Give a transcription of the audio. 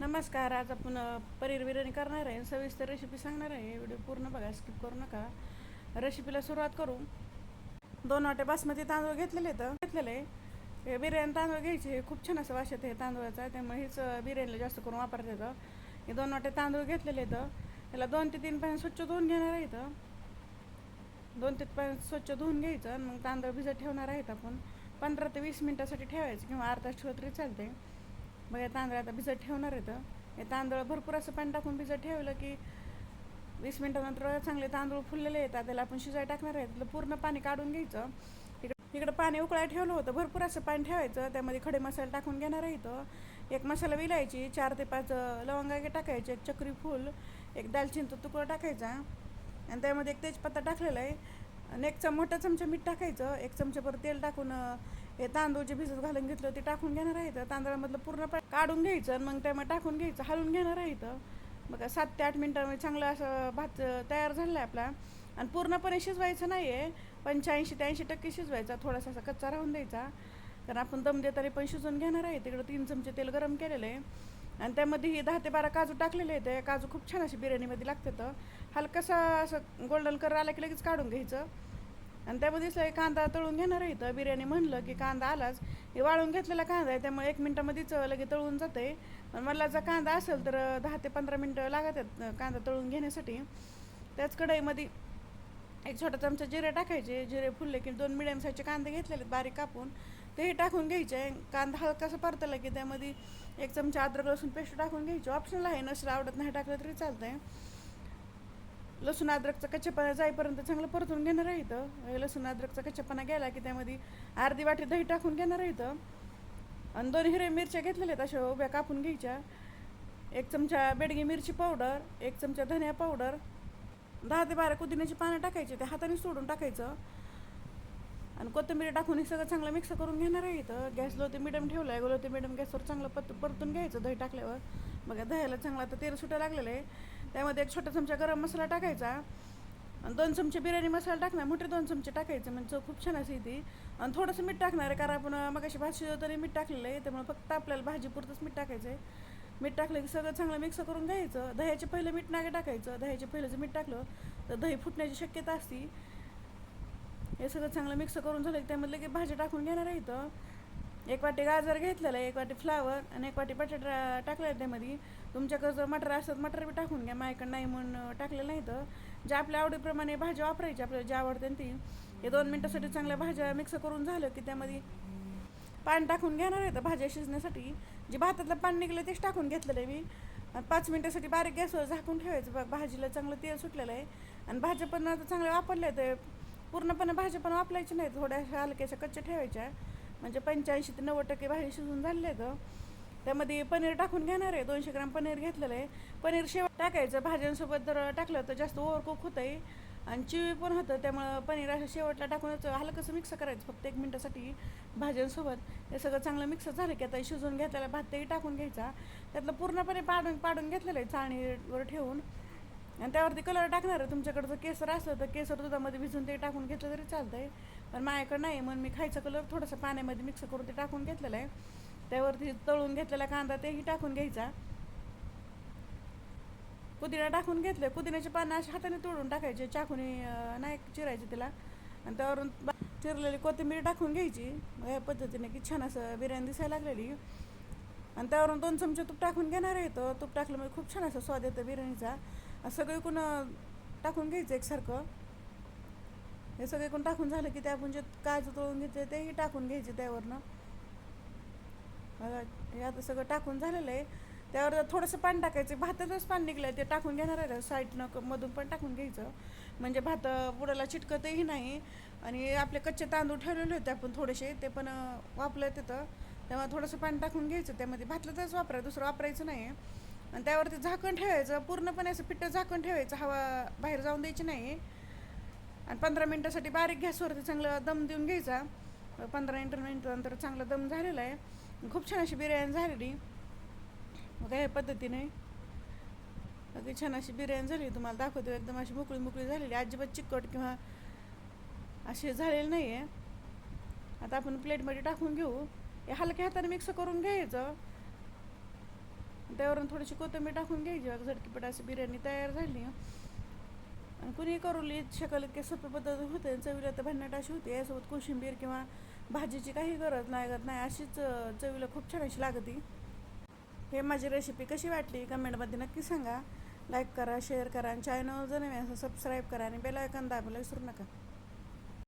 नमस्कार. आज आपण पनीर बिर्याणी करणार आहे. सविस्तर रेसिपी सांगणार आहे. व्हिडिओ पूर्ण बघा, स्किप करू नका. रेसिपीला सुरुवात करू. 2 वाटे बासमती तांदूळ घेतलेले हे बिर्याणी तांदूळ घ्यायचे. हे खूप छान असं वास येतं हे तांदूळाचा, त्यामुळे हेच बिर्याणीला जास्त करून वापरतात येतं. हे 2 वाटे तांदूळ घेतलेले आहेत. याला 2 ते 3 पाणी स्वच्छ धुवून घेणार आहेत. 2 ते 3 पाणी स्वच्छ धुवून घ्यायचं. मग तांदूळ भिजत ठेवणार आहेत आपण 15 ते 20 मिनिटासाठी ठेवायचं, किंवा अर्धा तास ठेवलं तरी चालते. मग हे तांदूळ आता भिजत ठेवणार आहेत. हे तांदूळ भरपूर असं पाणी टाकून भिजत ठेवलं की 20 मिनिटानंतर चांगले तांदूळ फुललेले येतात. त्याला आपण शिजाय टाकणार आहे. त्याला पूर्ण पाणी काढून घ्यायचं. इकडं पाणी उकळायला ठेवलं होतं. भरपूर असं पाणी ठेवायचं. त्यामध्ये खडे मसाले टाकून घेणार आहे. एक मसाला विलायची, 4 ते 5 लवंगा टाकायचे, एक चक्री फूल, एक दालचिनीचा तुकडा टाकायचा, आणि त्यामध्ये एक तेजपत्ता टाकलेला आहे, आणि एक मोठा चमचा मीठ टाकायचं. 1 चमचाभर तेल टाकून हे तांदूळ जे भिजत घालून घेतलं ते टाकून घेणार आहे. तांदळामधलं पूर्ण काढून घ्यायचं, आणि मग त्यामध्ये टाकून घ्यायचं, हलवून घेणार आहे. मग 7 ते 8 मिनिटांमध्ये चांगलं असं भात तयार झाला आहे आपला. आणि पूर्णपणे शिजवायचं नाही आहे, 85 ते 80% शिजवायचा. थोडासा असा कच्चा राहून द्यायचा, कारण आपण दम देताना पण शिजवून घेणार आहे. तिकडं 3 चमचे तेल गरम केलेलं आहे, आणि त्यामध्ये ही 10 ते 12 काजू टाकलेले आहेत. काजू खूप छान अशी बिर्याणीमध्ये लागतात. हलकासा असं गोल्डन कलर आला की लगेच काढून घ्यायचं. आणि त्यामध्ये कांदा तळून घेणार आहे. बिर्याणी म्हणलं की कांदा आलाच. हे वाळून घेतलेला कांदा आहे, त्यामुळे 1 मिनटामध्येच लगेच तळून जाते. पण मला जर कांदा असेल तर 10 ते 15 मिनटं लागत आहेत कांदा तळून घेण्यासाठी. त्याच कढईमध्ये 1 छोटा चमचा जिरे टाकायचे. जिरे फुलले की 2 मिडियम साईजचे कांदे घेतलेले बारीक कापून तेही टाकून घ्यायचे. कांदा हलकासा परतला की त्यामध्ये 1 चमचा अद्रक लसूण पेस्ट टाकून घ्यायची. ऑप्शनल आहे, नसेल आवडत नाही टाकलं तरी चालतंय. लसूण अद्रकचा कच्चेपणा जाईपर्यंत चांगलं परतून घेणार आहे. लसूण अद्रकचा कच्चेपणा गेला की त्यामध्ये अर्धी वाटी दही टाकून घेणार आहे. आणि 2 हिरव्या मिरच्या घेतलेल्या आहेत, अशा उभ्या कापून घ्यायच्या. 1 चमचा बेडगी मिरची पावडर, 1 चमचा धनिया पावडर, 10 ते 12 पुदिन्याची पानं टाकायचे, ते हाताने सोडून टाकायचं. आणि कोथिंबीर टाकून हे सगळं चांगलं मिक्स करून घेणार आहे. गॅस लो ते मिडियम ठेवला आहे. लो ते मिडियम गॅसवर चांगलं परतून घ्यायचं दही टाकल्यावर. बघा दह्याला चांगलं आता तेल सुटायला लागलेलं आहे. त्यामध्ये 1 छोटा चमचा गरम मसाला टाकायचा, आणि 2 चमचे बिर्याणी मसाला टाकणार, मोठे 2 चमचे टाकायचे, म्हणजे खूप छान अशी ती. आणि थोडंसं मीठ टाकणार आहे, कारण आपण मगाशी भात शिजवताना मीठ टाकलेलं आहे, त्यामुळे फक्त आपल्याला भाजीपुरतंच मीठ टाकायचं आहे. मीठ टाकलं की सगळं चांगलं मिक्स करून घ्यायचं. दह्याचे पहिलं मीठ नाही टाकायचं. दह्याचे पहिलं जर मीठ टाकलं तर दही फुटण्याची शक्यता असते. हे सगळं चांगलं मिक्स करून झालं की त्यामधलं की भाजी टाकून घेणार आहे. 1 वाटी गाजर घेतलेलं आहे, 1 वाटी फ्लावर, आणि 1 वाटी बटाटा टाकलं आहे. त्यामध्ये तुमच्याकडं जर मटर असतात मटर बी टाकून घ्या. माझ्याकडं नाही म्हणून टाकलेलं नाही. तर ज्या आपल्या आवडीप्रमाणे भाज्या वापरायची, आपल्याला ज्या आवडते ती. हे 2 मिनटासाठी चांगल्या भाज्या मिक्स करून झालं की त्यामध्ये पाणी टाकून घेणार आहे भाज्या शिजण्यासाठी. जे भातातलं पाणी निघलं तेच टाकून घेतलेलं आहे मी. 5 मिनटासाठी बारीक गॅसवर झाकून ठेवायचं. भाजीला चांगलं तेल सुटलेलं आहे, आणि भाज्या पण आता चांगल्या वापरल्या आहेत. पूर्णपणे भाज्या पण वापरायच्या नाही, थोड्याशा हलक्याशा कच्च्या ठेवायच्या, म्हणजे 85 ते 90% भाजी शिजून झालेली आहेत. त्यामध्ये पनीर टाकून घेणार आहे. 200 ग्राम पनीर घेतलेलं आहे. पनीर शेवट टाकायचं. भाज्यांसोबत जर टाकलं तर जास्त ओव्हरकुक होतं आहे, आणि चिवी पण होतं. त्यामुळं पनीर असं शेवटला टाकूनच हलकंसं मिक्स करायचं फक्त 1 मिनटासाठी भाज्यांसोबत. हे सगळं चांगलं मिक्स झालं की आता शिजवून घेतलेला भात तेही टाकून घ्यायचा. त्यातलं पूर्णपणे पाडून घेतलेलं आहे चाळणीवर ठेवून, आणि त्यावरती कलर टाकणार आहे. तुमच्याकडं जर केसर असलं तर केसर दुधामध्ये भिजून ते टाकून घेतलं तरी चालतं आहे, पण माझ्याकडं नाही म्हणून मी खायचा कलर थोडंसं पाण्यामध्ये मिक्स करून ते टाकून घेतलेलं आहे. त्यावरती तळून घेतलेला कांदा तेही टाकून घ्यायचा. पुदिना टाकून घेतलं. पुदिन्याचे पानं अशा हाताने तोडून टाकायचे, चाकूने नाही चिरायचे त्याला. आणि त्यावरून चिरलेली कोथिंबीर टाकून घ्यायची. या पद्धतीने की छान असं बिर्याणी दिसायला लागलेली. आणि त्यावरून 2 चमचे तूप टाकून घेणार आहे. तूप टाकल्यामुळे खूप छान असं स्वाद येतं बिर्याणीचा. सगळं एकूण टाकून घ्यायचं एकसारखं. हे सगळं एकूण टाकून झालं की ते आपण जे काजू तळून घेतले तेही टाकून घ्यायचे त्यावरनं. हे आता सगळं टाकून झालेलं आहे. त्यावर थोडंसं पाणी टाकायचं. भातातच पाणी निघलं आहे ते टाकून घेणार आहे. साईडनं मधून पण टाकून घ्यायचं, म्हणजे भात बुडाला चिटकतही नाही. आणि आपले कच्चे तांदूळ ठेवलेले होते आपण थोडेसे, ते पण वापरले तिथं. तेव्हा थोडंसं पाणी टाकून घ्यायचं. त्यामध्ये भातलं वापरायचं, दुसरं वापरायचं नाही. आणि त्यावरती झाकण ठेवायचं. पूर्णपणे असं पिठं झाकण ठेवायचं, हवा बाहेर जाऊन द्यायची नाही. आणि 15 मिनटासाठी बारीक गॅसवरती चांगलं दम देऊन घ्यायचा. 15 मिनिटानंतर चांगला दम झालेला आहे. खूप छान अशी बिर्याणी झालेली. मग या पद्धतीने अगदी छान अशी बिर्याणी झाली. तुम्हाला दाखवतो, एकदम अशी मोकळी झालेली, अजिबात चिकट किंवा अशी झालेली नाही आहे. आता आपण प्लेटमध्ये टाकून घेऊ. हे हलक्या हाताने मिक्स करून घ्यायचं. त्यावरून थोडीशी कोथिंबीर टाकून घ्यायची, बघा झटकीपट अशी बिर्याणी तयार झाली. आणि कुणी करू शकाल इतके सोपे पद्धत होते, चवीला तर भन्नाट अशी होती. यासोबत कोशिंबीर किंवा भाजीची काही गरज लागत नाही, अशीच चवीला खूप छान अशी लागते. हे माझी रेसिपी कशी वाटली कमेंटमध्ये नक्की सांगा. लाईक करा, शेअर करा आणि चॅनल जर नवीन असं सबस्क्राईब करा आणि बेल आयकॉन दाबायला विसरू नका.